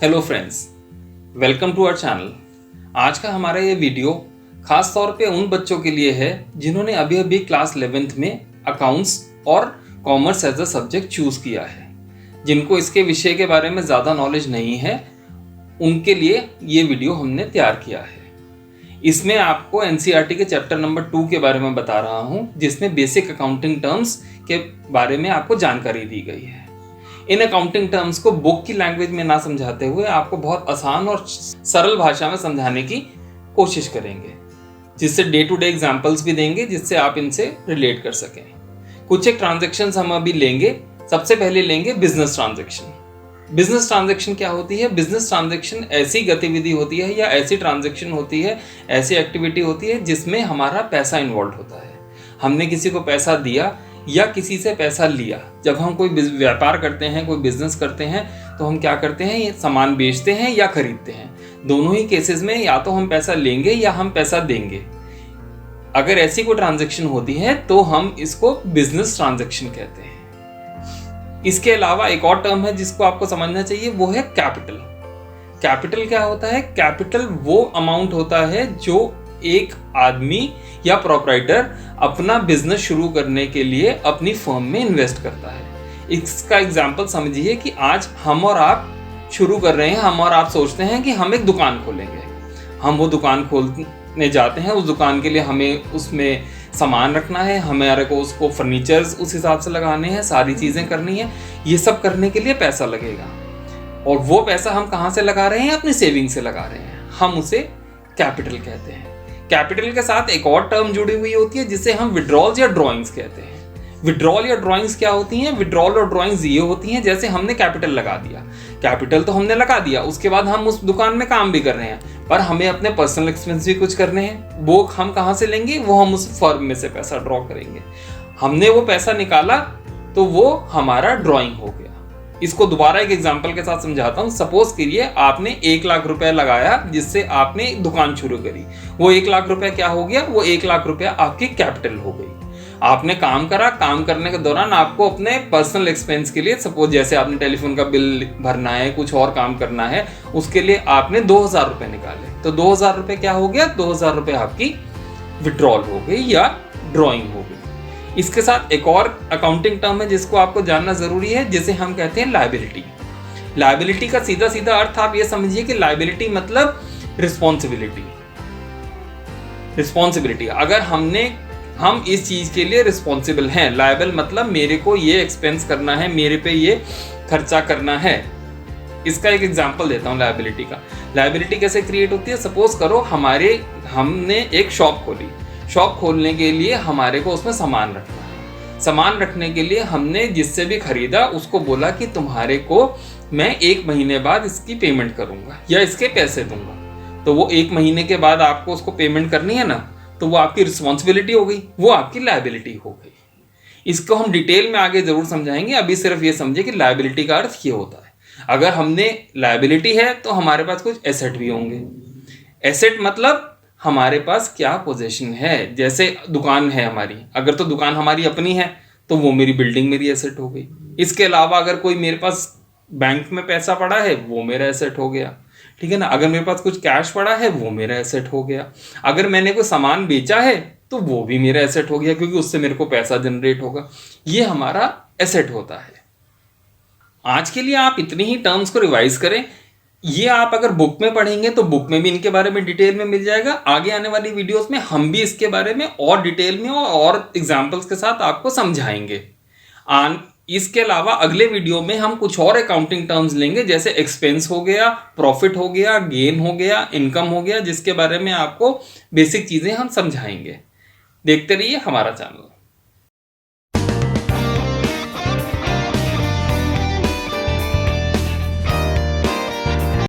Hello friends, welcome to our channel. आज का हमारा ये वीडियो खास तौर पे उन बच्चों के लिए है जिन्होंने अभी अभी क्लास 11th में अकाउंट्स और commerce as a subject choose किया है। जिनको इसके विषय के बारे में ज़्यादा नॉलेज नहीं है उनके लिए ये वीडियो हमने तैयार किया है। इसमें आपको एनसीईआरटी के चैप्टर नंबर 2 के बारे में बता रहा हूँ, जिसमें बेसिक अकाउंटिंग टर्म्स के बारे में आपको जानकारी दी गई है। इन अकाउंटिंग टर्म्स को बुक की लैंग्वेज में ना समझाते हुए आपको बहुत आसान और सरल भाषा में समझाने की कोशिश करेंगे, जिससे डे टू डे एग्जांपल्स भी देंगे जिससे आप इनसे रिलेट कर सकें। कुछ एक ट्रांजैक्शंस हम अभी लेंगे। सबसे पहले लेंगे बिजनेस ट्रांजैक्शन। बिजनेस ट्रांजैक्शन क्या होती है? बिजनेस ट्रांजैक्शन ऐसी गतिविधि होती है या ऐसी ट्रांजैक्शन होती है, ऐसी एक्टिविटी होती है जिसमें हमारा पैसा इन्वॉल्व होता है। हमने किसी को पैसा दिया या किसी से पैसा लिया। जब हम कोई व्यापार करते हैं, कोई बिजनेस करते हैं, तो हम क्या करते हैं? ये सामान बेचते हैं या खरीदते हैं। दोनों ही केसेस में या तो हम पैसा लेंगे या हम पैसा देंगे। अगर ऐसी कोई ट्रांजैक्शन होती है तो हम इसको बिजनेस ट्रांजैक्शन कहते हैं। इसके अलावा एक और टर्म है जिसको आपको समझना चाहिए, वो है कैपिटल। कैपिटल क्या होता है? कैपिटल वो अमाउंट होता है जो एक आदमी या प्रोप्राइटर अपना बिजनेस शुरू करने के लिए अपनी फर्म में इन्वेस्ट करता है। इसका एग्जांपल समझिए कि आज हम और आप शुरू कर रहे हैं। हम और आप सोचते हैं कि हम एक दुकान खोलेंगे। हम वो दुकान खोलने जाते हैं। उस दुकान के लिए हमें उसमें सामान रखना है, हमारे को उसको फर्नीचर्स उस हिसाब से लगाने हैं, सारी चीज़ें करनी है। ये सब करने के लिए पैसा लगेगा और वो पैसा हम कहाँ से लगा रहे हैं? अपनी सेविंग से लगा रहे हैं। हम उसे कैपिटल कहते हैं। कैपिटल के साथ एक और टर्म जुड़ी हुई होती है जिसे हम विड्रॉल्स या ड्रॉइंग्स कहते हैं। विड्रॉल या ड्रॉइंग्स क्या होती हैं? विड्रॉल और ड्रॉइंग्स ये होती हैं जैसे हमने कैपिटल लगा दिया। कैपिटल तो हमने लगा दिया, उसके बाद हम उस दुकान में काम भी कर रहे हैं, पर हमें अपने पर्सनल एक्सपेंस भी कुछ करने हैं। वो हम कहाँ से लेंगे? वो हम उस फर्म में से पैसा ड्रॉ करेंगे। हमने वो पैसा निकाला तो वो हमारा ड्रॉइंग हो गया। इसको दोबारा एक एग्जांपल के साथ समझाता हूँ। सपोज करिए आपने 1 लाख रुपए लगाया जिससे आपने दुकान शुरू करी। वो 1 लाख रुपए क्या हो गया? वो 1 लाख रुपया आपकी कैपिटल हो गई। आपने काम करा, काम करने के दौरान आपको अपने पर्सनल एक्सपेंस के लिए, सपोज जैसे आपने टेलीफोन का बिल भरना है, कुछ और काम करना है, उसके लिए आपने 2000 रुपए निकाले। तो 2000 रुपए क्या हो गया? 2000 रुपए आपकी विड्रॉल हो गई या ड्रॉइंग हो गई। इसके साथ एक और अकाउंटिंग टर्म है जिसको आपको जानना जरूरी है, जिसे हम कहते हैं लायबिलिटी। लायबिलिटी का सीधा सीधा अर्थ आप ये समझिए कि लायबिलिटी मतलब रिस्पॉन्सिबिलिटी। रिस्पॉन्सिबिलिटी, अगर हम इस चीज के लिए रिस्पॉन्सिबल हैं। लायबल मतलब मेरे को ये एक्सपेंस करना है, मेरे पे ये खर्चा करना है। इसका एक एग्जांपल देता हूँ लायबिलिटी का। लायबिलिटी कैसे क्रिएट होती है? सपोज करो हमने एक शॉप खोली। शॉप खोलने के लिए हमारे को उसमें सामान रखना है। सामान रखने के लिए हमने जिससे भी खरीदा उसको बोला कि तुम्हारे को मैं 1 महीने बाद इसकी पेमेंट करूंगा या इसके पैसे दूंगा। तो वो 1 महीने के बाद आपको उसको पेमेंट करनी है ना, तो वो आपकी रिस्पॉन्सिबिलिटी हो गई, वो आपकी लायबिलिटी हो गई। इसको हम डिटेल में आगे जरूर समझाएंगे। अभी सिर्फ ये समझे कि लायबिलिटी का अर्थ ये होता है। अगर हमने लायबिलिटी है तो हमारे पास कुछ एसेट भी होंगे। एसेट मतलब हमारे पास क्या पोजीशन है। जैसे दुकान है हमारी, अगर तो दुकान हमारी अपनी है तो वो मेरी बिल्डिंग मेरी एसेट हो गई। इसके अलावा अगर कोई मेरे पास बैंक में पैसा पड़ा है वो मेरा एसेट हो गया, ठीक है ना। अगर मेरे पास कुछ कैश पड़ा है वो मेरा एसेट हो गया। अगर मैंने कोई सामान बेचा है तो वो भी मेरा एसेट हो गया, क्योंकि उससे मेरे को पैसा जनरेट होगा। ये हमारा एसेट होता है। आज के लिए आप इतनी ही टर्म्स को रिवाइज करें। ये आप अगर बुक में पढ़ेंगे तो बुक में भी इनके बारे में डिटेल में मिल जाएगा। आगे आने वाली वीडियोस में हम भी इसके बारे में और डिटेल में और एग्जांपल्स के साथ आपको समझाएंगे। इसके अलावा अगले वीडियो में हम कुछ और अकाउंटिंग टर्म्स लेंगे, जैसे एक्सपेंस हो गया, प्रॉफिट हो गया, गेन हो गया, इनकम हो गया, जिसके बारे में आपको बेसिक चीजें हम समझाएंगे। देखते रहिए हमारा चैनल।